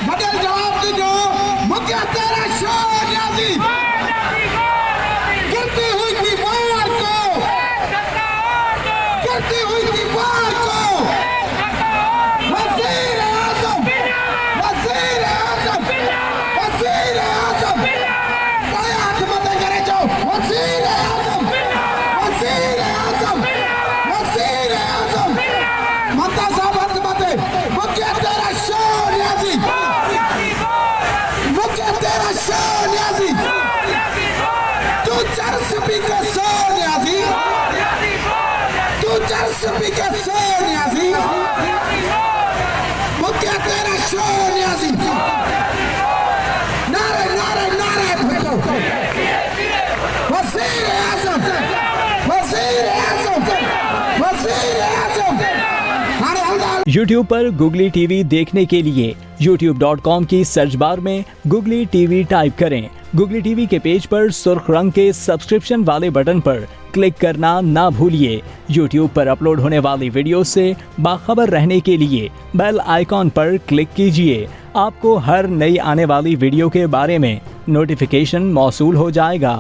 बदल जवाब दीजो मुझे तेरा शोर यादी गिरती हुई दीवार को गिरती हुई दीवार को वज़ीर आज़म वज़ीर आज़म वज़ीर आज़म कोई हाथ मत करे जो वज़ीर आज़म वज़ीर आज़म वज़ीर आज़म मता साहब हाथ मत मुझे तेरा शोर यादी मुझे तेरा शोर यादी तू चर्च भी के शोर यादी तू चर्च भी के शोर यादी मुझे तेरा शोर यादी नारे नारे नारे फेंको वज़ीर आज़म वज़ीर आज़म वज़ीर आज़म अरे अल्लाह। YouTube पर Googly TV देखने के लिए youtube.com की सर्च बार में Googly TV टाइप करें। Googly TV के पेज पर सुर्ख रंग के सब्सक्रिप्शन वाले बटन पर क्लिक करना ना भूलिए। YouTube पर अपलोड होने वाली वीडियो से बाखबर रहने के लिए बेल आइकॉन पर क्लिक कीजिए। आपको हर नई आने वाली वीडियो के बारे में नोटिफिकेशन मौसूल हो जाएगा।